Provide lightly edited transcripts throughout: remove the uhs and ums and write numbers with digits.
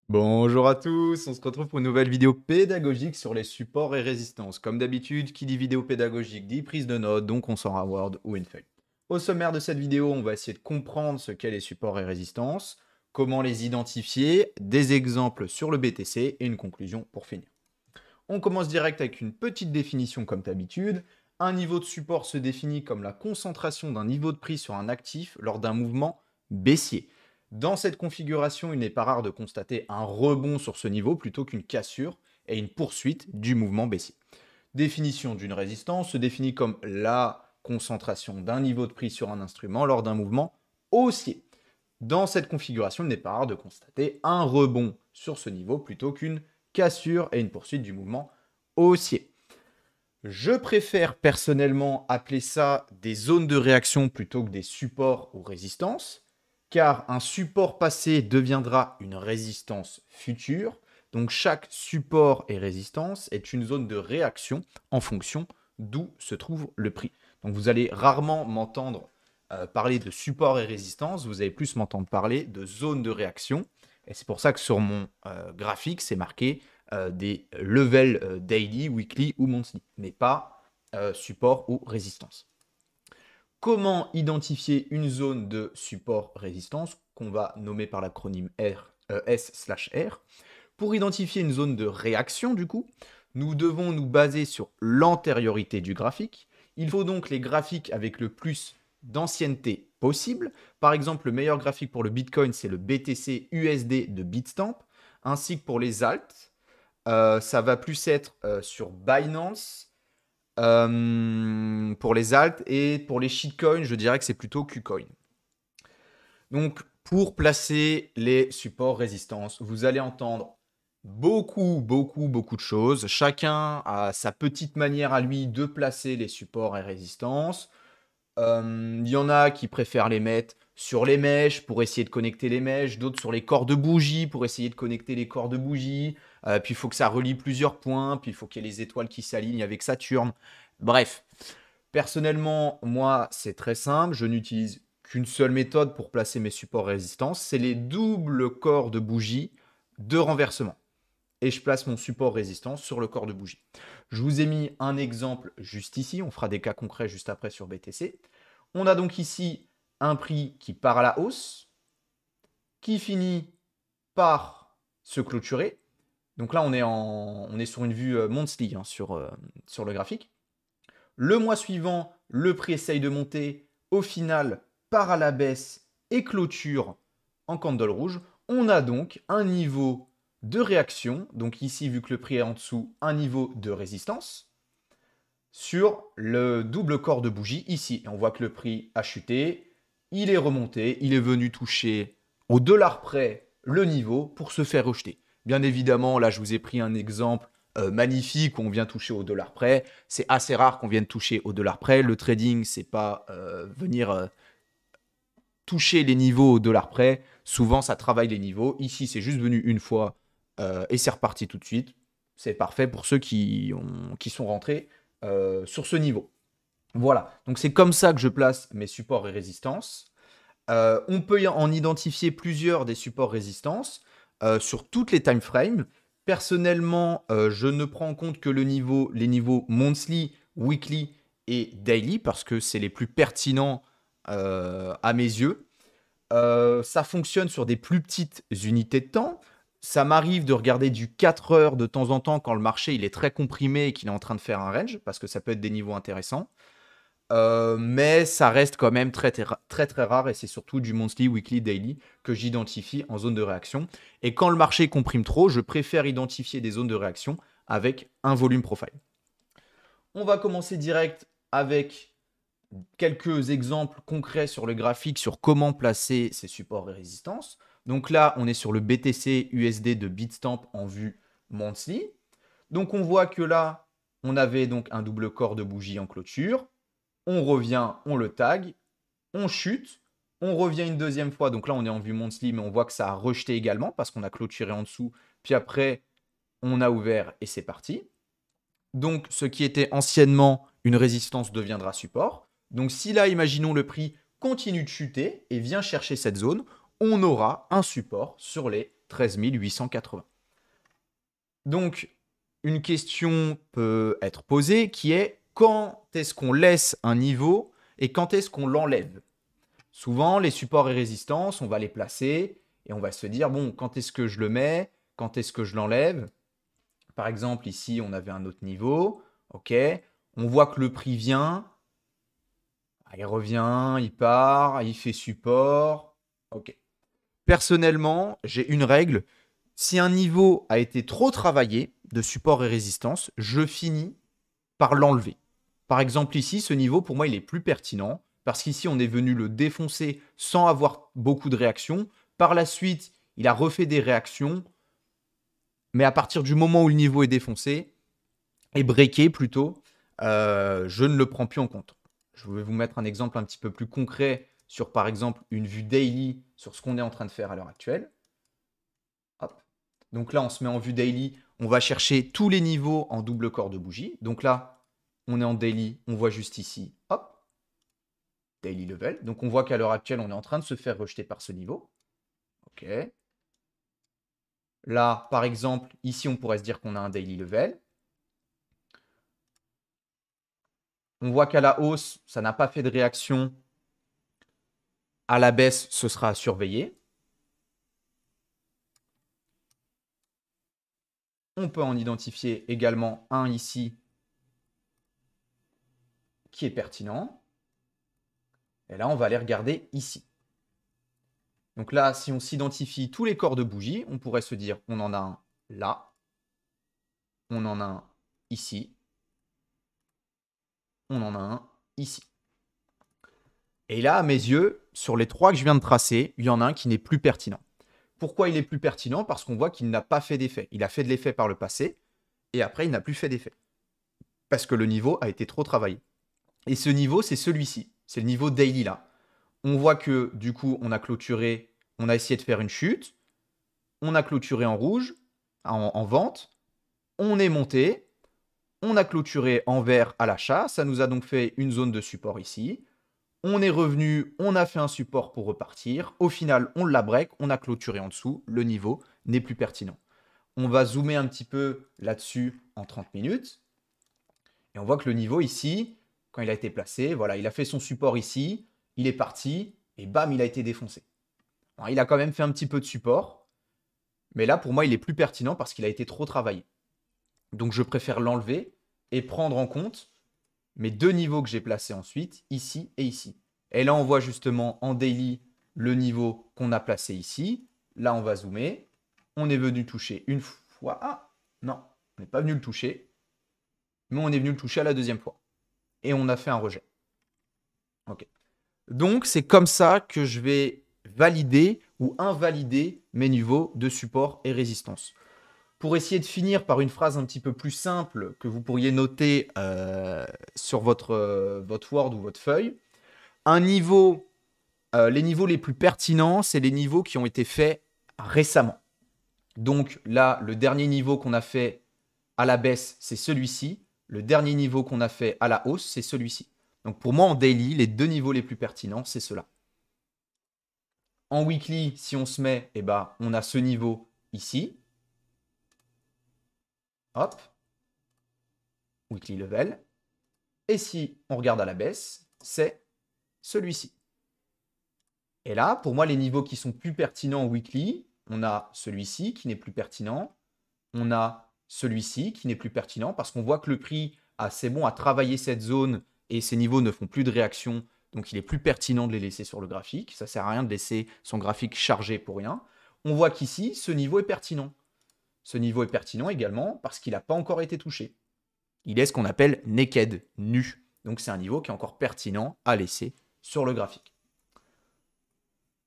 Bonjour à tous, on se retrouve pour une nouvelle vidéo pédagogique sur les supports et résistances. Comme d'habitude, qui dit vidéo pédagogique dit prise de notes, donc on sort un Word ou une feuille. Au sommaire de cette vidéo, on va essayer de comprendre ce qu'est les supports et résistances, comment les identifier, des exemples sur le BTC et une conclusion pour finir. On commence direct avec une petite définition comme d'habitude. Un niveau de support se définit comme la concentration d'un niveau de prix sur un actif lors d'un mouvement baissier. Dans cette configuration, il n'est pas rare de constater un rebond sur ce niveau plutôt qu'une cassure et une poursuite du mouvement baissier. Définition d'une résistance se définit comme la concentration d'un niveau de prix sur un instrument lors d'un mouvement haussier. Dans cette configuration, il n'est pas rare de constater un rebond sur ce niveau plutôt qu'une cassure et une poursuite du mouvement haussier. Je préfère personnellement appeler ça des zones de réaction plutôt que des supports ou résistances, car un support passé deviendra une résistance future. Donc chaque support et résistance est une zone de réaction en fonction d'où se trouve le prix. Donc vous allez rarement m'entendre parler de support et résistance, vous allez plus m'entendre parler de zone de réaction. Et c'est pour ça que sur mon graphique, c'est marqué des levels daily, weekly ou monthly, mais pas support ou résistance. Comment identifier une zone de support-résistance qu'on va nommer par l'acronyme S/R? Pour identifier une zone de réaction, du coup, nous devons nous baser sur l'antériorité du graphique. Il faut donc les graphiques avec le plus d'ancienneté possible. Par exemple, le meilleur graphique pour le Bitcoin, c'est le BTC USD de Bitstamp, ainsi que pour les alts. Ça va plus être sur Binance pour les alts, et pour les shitcoins, je dirais que c'est plutôt KuCoin. Donc, pour placer les supports résistance, vous allez entendre beaucoup de choses. Chacun a sa petite manière à lui de placer les supports et résistances. Il y en a qui préfèrent les mettre sur les mèches pour essayer de connecter les mèches, d'autres sur les corps de bougie pour essayer de connecter les corps de bougie. Puis il faut que ça relie plusieurs points, puis il faut qu'il y ait les étoiles qui s'alignent avec Saturne. Bref, personnellement, moi, c'est très simple. Je n'utilise qu'une seule méthode pour placer mes supports résistance, c'est les doubles corps de bougie de renversement. Et je place mon support résistance sur le corps de bougie. Je vous ai mis un exemple juste ici. On fera des cas concrets juste après sur BTC. On a donc ici un prix qui part à la hausse, qui finit par se clôturer. Donc là, on est sur une vue monthly sur le graphique. Le mois suivant, le prix essaye de monter. Au final, part à la baisse et clôture en candle rouge. On a donc un niveau de réaction. Donc ici, vu que le prix est en dessous, un niveau de résistance sur le double corps de bougie ici. Et on voit que le prix a chuté. Il est remonté. Il est venu toucher au dollar près le niveau pour se faire rejeter. Bien évidemment, là, je vous ai pris un exemple magnifique où on vient toucher au dollar près. C'est assez rare qu'on vienne toucher au dollar près. Le trading, c'est pas venir toucher les niveaux au dollar près. Souvent, ça travaille les niveaux. Ici, c'est juste venu une fois et c'est reparti tout de suite. C'est parfait pour ceux qui sont rentrés sur ce niveau. Voilà, donc c'est comme ça que je place mes supports et résistances. On peut en identifier plusieurs des supports résistances sur toutes les time frames. Personnellement, je ne prends en compte que les niveaux monthly, weekly et daily parce que c'est les plus pertinents à mes yeux. Ça fonctionne sur des plus petites unités de temps. Ça m'arrive de regarder du 4 heures de temps en temps quand le marché il est très comprimé et qu'il est en train de faire un range parce que ça peut être des niveaux intéressants. Mais ça reste quand même très rare et c'est surtout du monthly, weekly, daily que j'identifie en zone de réaction. Et quand le marché comprime trop, je préfère identifier des zones de réaction avec un volume profile. On va commencer direct avec quelques exemples concrets sur le graphique sur comment placer ces supports et résistances. Donc là, on est sur le BTC USD de Bitstamp en vue monthly. Donc on voit que là, on avait donc un double corps de bougie en clôture. On revient, on le tag, on chute, on revient une deuxième fois. Donc là, on est en vue monthly, mais on voit que ça a rejeté également parce qu'on a clôturé en dessous. Puis après, on a ouvert et c'est parti. Donc, ce qui était anciennement une résistance deviendra support. Donc, si là, imaginons le prix continue de chuter et vient chercher cette zone, on aura un support sur les 13 880. Donc, une question peut être posée qui est quand est-ce qu'on laisse un niveau et quand est-ce qu'on l'enlève? Souvent, les supports et résistances, on va les placer et on va se dire, bon, quand est-ce que je le mets? Quand est-ce que je l'enlève? Par exemple, ici, on avait un autre niveau. OK. On voit que le prix vient. Il revient, il part, il fait support. OK. Personnellement, j'ai une règle. Si un niveau a été trop travaillé de support et résistance, je finis par l'enlever. Par exemple, ici, ce niveau, pour moi, il est plus pertinent parce qu'ici, on est venu le défoncer sans avoir beaucoup de réactions. Par la suite, il a refait des réactions. Mais à partir du moment où le niveau est défoncé, et breaké plutôt, je ne le prends plus en compte. Je vais vous mettre un exemple un petit peu plus concret sur, par exemple, une vue daily sur ce qu'on est en train de faire à l'heure actuelle. Hop. Donc là, on se met en vue daily. On va chercher tous les niveaux en double corps de bougie. Donc là, on est en daily. On voit juste ici. Hop. Daily level. Donc on voit qu'à l'heure actuelle, on est en train de se faire rejeter par ce niveau. OK. Là, par exemple, ici, on pourrait se dire qu'on a un daily level. On voit qu'à la hausse, ça n'a pas fait de réaction. À la baisse, ce sera à surveiller. On peut en identifier également un ici qui est pertinent. Et là, on va aller regarder ici. Donc là, si on s'identifie tous les corps de bougie, on pourrait se dire on en a un là, on en a un ici, on en a un ici. Et là, à mes yeux, sur les trois que je viens de tracer, il y en a un qui n'est plus pertinent. Pourquoi il est plus pertinent? Parce qu'on voit qu'il n'a pas fait d'effet. Il a fait de l'effet par le passé, et après, il n'a plus fait d'effet. Parce que le niveau a été trop travaillé. Et ce niveau, c'est celui-ci. C'est le niveau daily là. On voit que du coup, on a clôturé, on a essayé de faire une chute. On a clôturé en rouge, en vente. On est monté. On a clôturé en vert à l'achat. Ça nous a donc fait une zone de support ici. On est revenu, on a fait un support pour repartir. Au final, on l'a break, on a clôturé en dessous. Le niveau n'est plus pertinent. On va zoomer un petit peu là-dessus en 30 minutes. Et on voit que le niveau ici, quand il a été placé, voilà, il a fait son support ici, il est parti, et bam, il a été défoncé. Alors, il a quand même fait un petit peu de support, mais là, pour moi, il est plus pertinent parce qu'il a été trop travaillé. Donc, je préfère l'enlever et prendre en compte mes deux niveaux que j'ai placés ensuite, ici et ici. Et là, on voit justement en daily le niveau qu'on a placé ici. Là, on va zoomer. On est venu toucher une fois. Ah, non, on n'est pas venu le toucher, mais on est venu le toucher à la deuxième fois. Et on a fait un rejet. OK. Donc, c'est comme ça que je vais valider ou invalider mes niveaux de support et résistance. Pour essayer de finir par une phrase un petit peu plus simple que vous pourriez noter sur votre Word ou votre feuille, un niveau, les niveaux les plus pertinents, c'est les niveaux qui ont été faits récemment. Donc là, le dernier niveau qu'on a fait à la baisse, c'est celui-ci. Le dernier niveau qu'on a fait à la hausse, c'est celui-ci. Donc pour moi, en daily, les deux niveaux les plus pertinents, c'est ceux-là. En weekly, si on se met, eh ben, on a ce niveau ici. Hop. Weekly level. Et si on regarde à la baisse, c'est celui-ci. Et là, pour moi, les niveaux qui sont plus pertinents en weekly, on a celui-ci qui n'est plus pertinent. On a celui-ci qui n'est plus pertinent parce qu'on voit que le prix, c'est bon, a travaillé cette zone et ces niveaux ne font plus de réaction. Donc, il est plus pertinent de les laisser sur le graphique. Ça ne sert à rien de laisser son graphique chargé pour rien. On voit qu'ici, ce niveau est pertinent. Ce niveau est pertinent également parce qu'il n'a pas encore été touché. Il est ce qu'on appelle naked, nu. Donc, c'est un niveau qui est encore pertinent à laisser sur le graphique.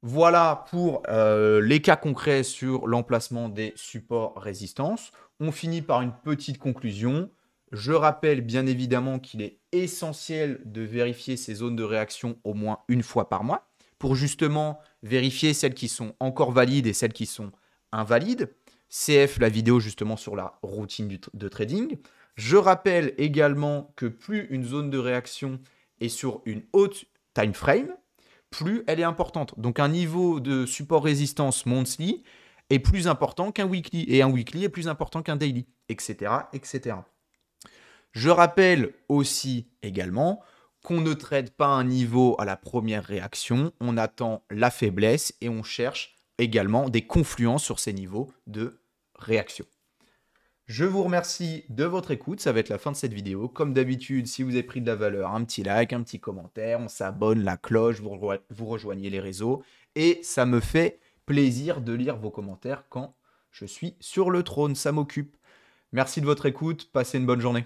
Voilà pour les cas concrets sur l'emplacement des supports résistances. On finit par une petite conclusion. Je rappelle bien évidemment qu'il est essentiel de vérifier ces zones de réaction au moins une fois par mois pour justement vérifier celles qui sont encore valides et celles qui sont invalides. CF, la vidéo justement sur la routine de trading. Je rappelle également que plus une zone de réaction est sur une haute time frame, plus elle est importante. Donc un niveau de support résistance monthly est plus important qu'un weekly, et un weekly est plus important qu'un daily, etc., etc. Je rappelle aussi également qu'on ne traite pas un niveau à la première réaction, on attend la faiblesse et on cherche également des confluences sur ces niveaux de réaction. Je vous remercie de votre écoute, ça va être la fin de cette vidéo. Comme d'habitude, si vous avez pris de la valeur, un petit like, un petit commentaire, on s'abonne, la cloche, vous rejoignez les réseaux. Et ça me fait plaisir de lire vos commentaires quand je suis sur le trône, ça m'occupe. Merci de votre écoute, passez une bonne journée.